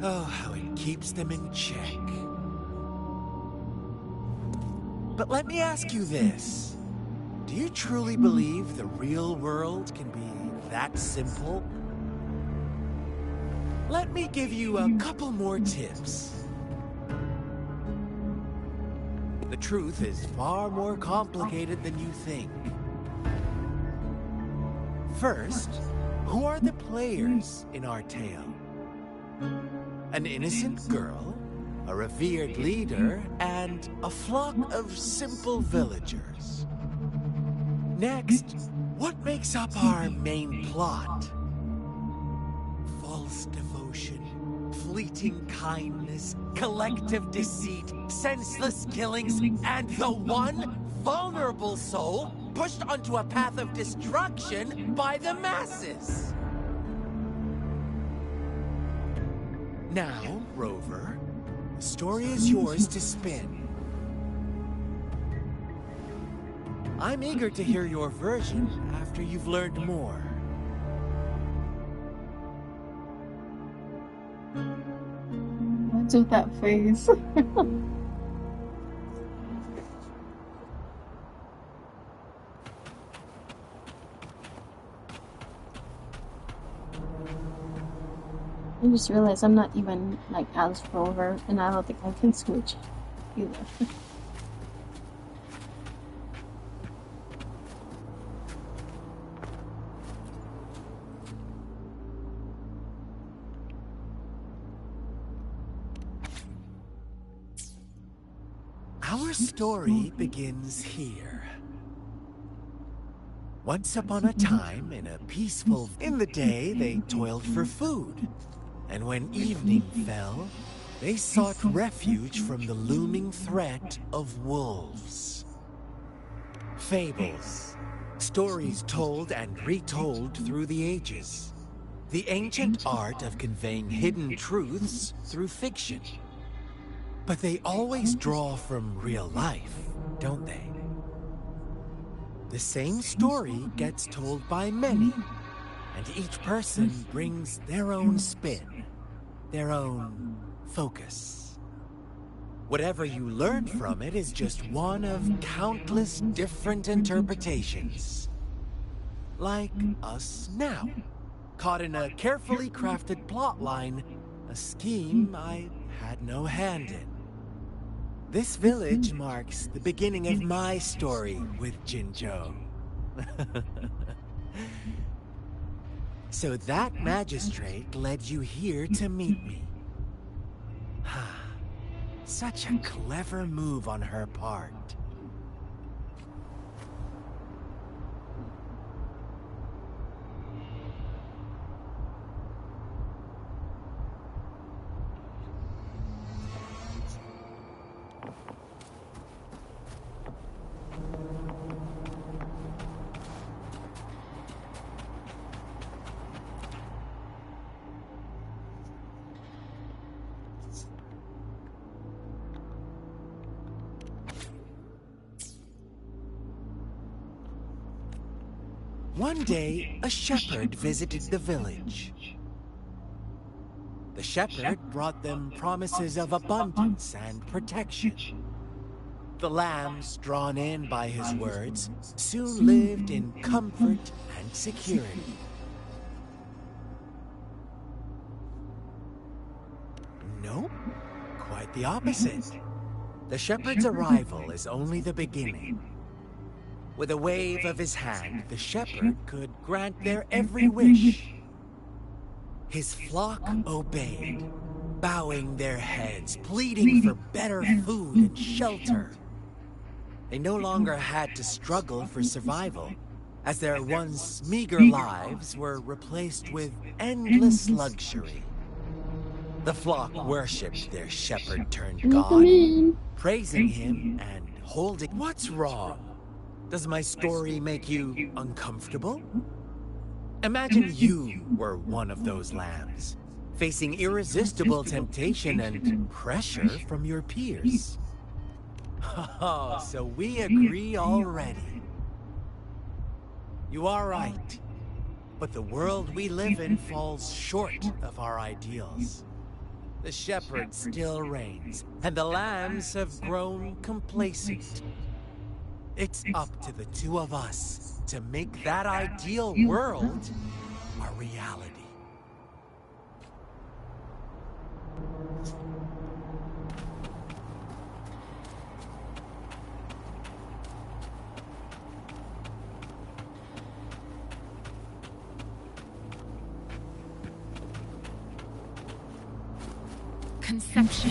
Oh, how it keeps them in check. But let me ask you this. Do you truly believe the real world can be that simple? Let me give you a couple more tips. The truth is far more complicated than you think. First, who are the players in our tale? An innocent girl, a revered leader, and a flock of simple villagers. Next, what makes up our main plot? False devotion, fleeting kindness, collective deceit, senseless killings, and the one vulnerable soul pushed onto a path of destruction by the masses. Now, Rover, the story is yours to spin. I'm eager to hear your version after you've learned more. What's with that face? I just realized I'm not even like as Rover, and I don't think I can switch either. Our story begins here. Once upon a time, in a peaceful... In the day, they toiled for food. And when evening fell, they sought refuge from the looming threat of wolves. Fables. Stories told and retold through the ages. The ancient art of conveying hidden truths through fiction. But they always draw from real life, don't they? The same story gets told by many, and each person brings their own spin, their own focus. Whatever you learn from it is just one of countless different interpretations. Like us now, caught in a carefully crafted plotline, a scheme I had no hand in. This village marks the beginning of my story with Jinzhou. So that magistrate led you here to meet me. Such a clever move on her part. One day, a shepherd visited the village. The shepherd brought them promises of abundance and protection. The lambs, drawn in by his words, soon lived in comfort and security. Nope, quite the opposite. The shepherd's arrival is only the beginning. With a wave of his hand, the shepherd could grant their every wish. His flock obeyed, bowing their heads, pleading for better food and shelter. They no longer had to struggle for survival, as their once meager lives were replaced with endless luxury. The flock worshipped their shepherd-turned-god, praising him and holding... What's wrong? Does my story make you uncomfortable? Imagine you were one of those lambs, facing irresistible temptation and pressure from your peers. Oh, so we agree already. You are right, but the world we live in falls short of our ideals. the shepherd still reigns, and the lambs have grown complacent. It's up to the two of us to make that ideal world a reality. Conception.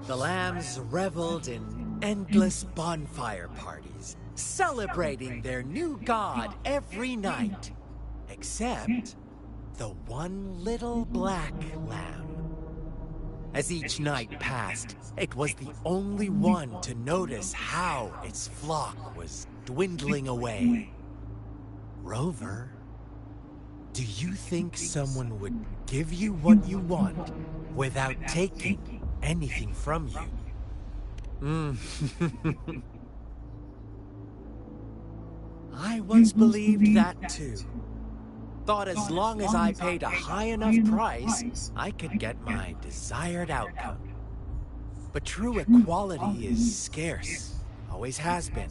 The lambs reveled in endless bonfire parties, celebrating their new god every night, except the one little black lamb. As each night passed, it was the only one to notice how its flock was dwindling away. Rover, do you think someone would give you what you want without taking anything from you? I once believed that too. Thought as long as I paid a high enough price, I could get my desired outcome. But true equality is scarce, always has been.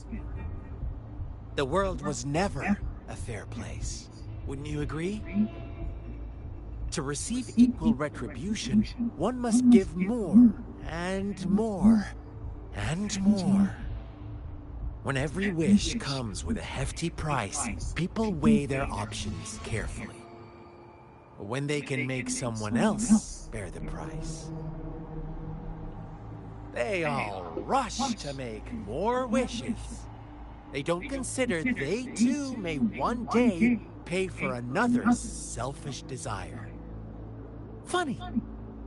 The world was never a fair place. Wouldn't you agree? To receive equal retribution, one must give more, and more, and more. When every wish comes with a hefty price, people weigh their options carefully. When they can make someone else bear the price, they all rush to make more wishes. They don't consider they too may one day pay for another's selfish desire. Funny,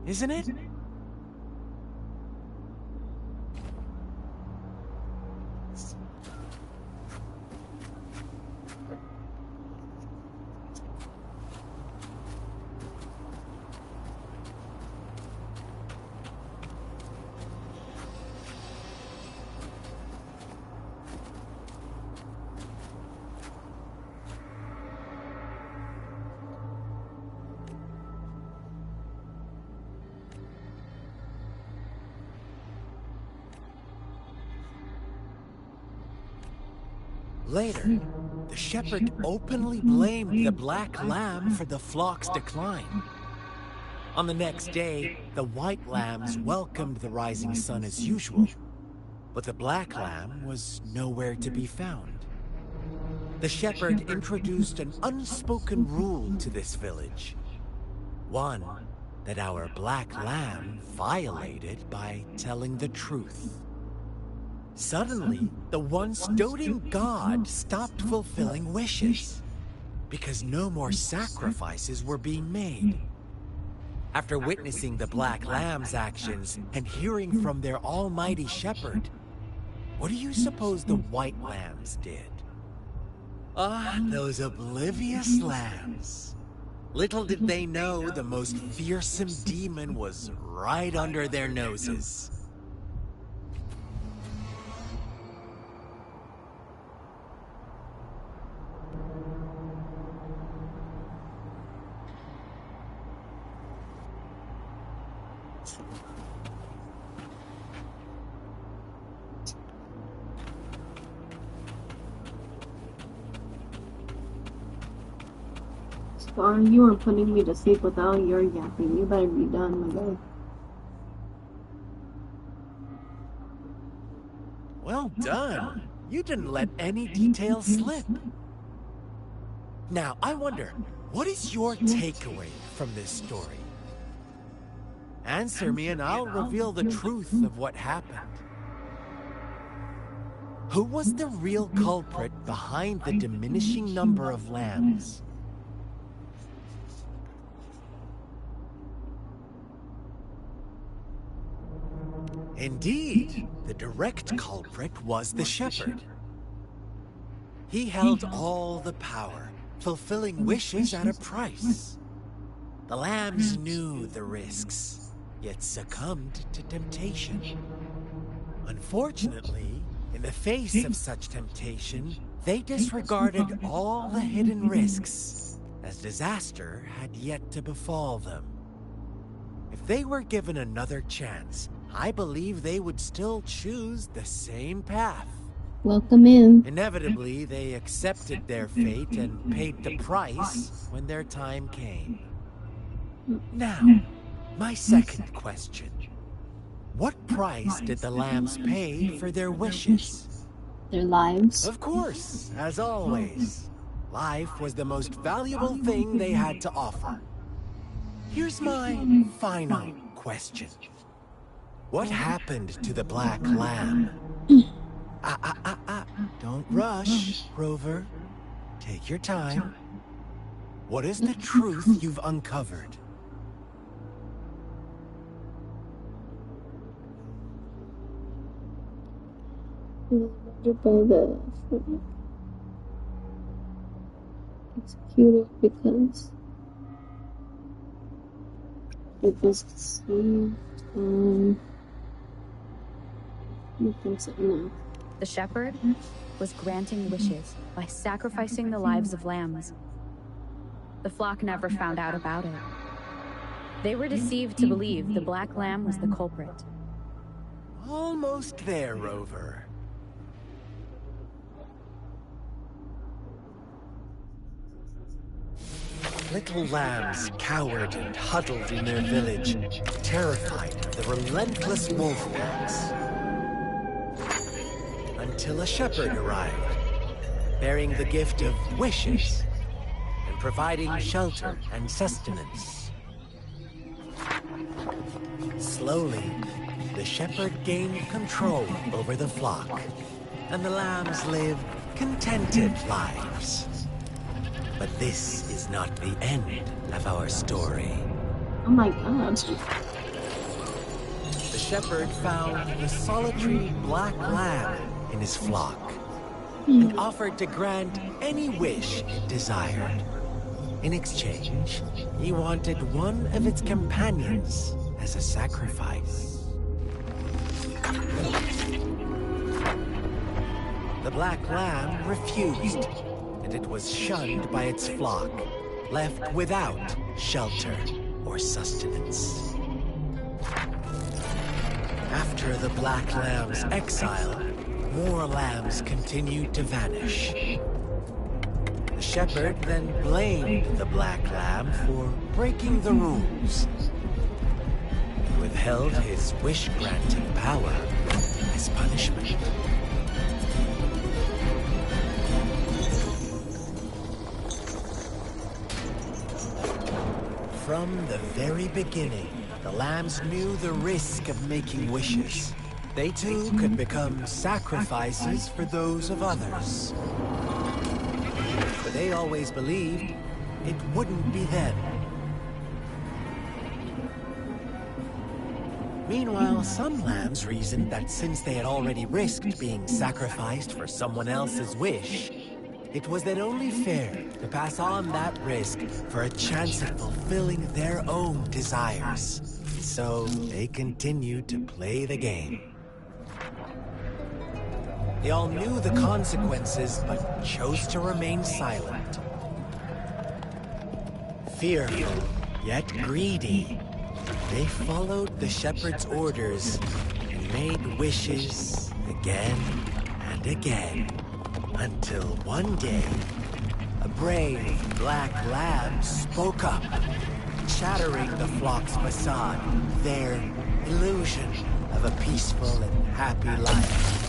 isn't it? Later, the shepherd openly blamed the black lamb for the flock's decline. On the next day, the white lambs welcomed the rising sun as usual, but the black lamb was nowhere to be found. The shepherd introduced an unspoken rule to this village, one that our black lamb violated by telling the truth. Suddenly, the once doting god stopped fulfilling wishes, because no more sacrifices were being made. After witnessing the black lamb's actions and hearing from their almighty shepherd, what do you suppose the white lambs did? Ah, those oblivious lambs. Little did they know the most fearsome demon was right under their noses. Scar, you are putting me to sleep with all your yapping. You better be done, my guy. Well done. You didn't let any details slip. Now, I wonder, what is your takeaway from this story? Answer me and I'll reveal the truth of what happened. Who was the real culprit behind the diminishing number of lambs? Indeed, the direct culprit was the shepherd. He held all the power, fulfilling wishes at a price. The lambs knew the risks, yet succumbed to temptation. Unfortunately, in the face of such temptation, they disregarded all the hidden risks, as disaster had yet to befall them. If they were given another chance, I believe they would still choose the same path. Welcome in. Inevitably, they accepted their fate and paid the price when their time came. Now, my second question. What price did the lambs pay for their wishes? Their lives. Of course, as always. Life was the most valuable thing they had to offer. Here's my final question. What happened to the black lamb? Don't rush, Rover. Take your time. What is the truth you've uncovered? Murdered by the executed because it was deceived. I think so. No. The shepherd was granting wishes by sacrificing the lives of lambs. The flock never found out about it. They were deceived to believe the black lamb was the culprit. Almost there, Rover. Little lambs cowered and huddled in their village, terrified of the relentless wolf packs. Until a shepherd arrived, bearing the gift of wishes and providing shelter and sustenance. Slowly, the shepherd gained control over the flock, and the lambs lived contented lives. But this is not the end of our story. Oh my god. The shepherd found the solitary black lamb in his flock and offered to grant any wish it desired. In exchange, he wanted one of its companions as a sacrifice. The black lamb refused, and it was shunned by its flock, left without shelter or sustenance. After the black lamb's exile, more lambs continued to vanish. The shepherd then blamed the black lamb for breaking the rules, and withheld his wish-granting power as punishment. From the very beginning, the lambs knew the risk of making wishes. They too could become sacrifices for those of others. But they always believed it wouldn't be them. Meanwhile, some lambs reasoned that since they had already risked being sacrificed for someone else's wish, it was then only fair to pass on that risk for a chance at fulfilling their own desires. So they continued to play the game. They all knew the consequences, but chose to remain silent. Fearful, yet greedy, they followed the shepherd's orders and made wishes again and again. Until one day, a brave black lamb spoke up, shattering the flock's facade, their illusion of a peaceful and happy life.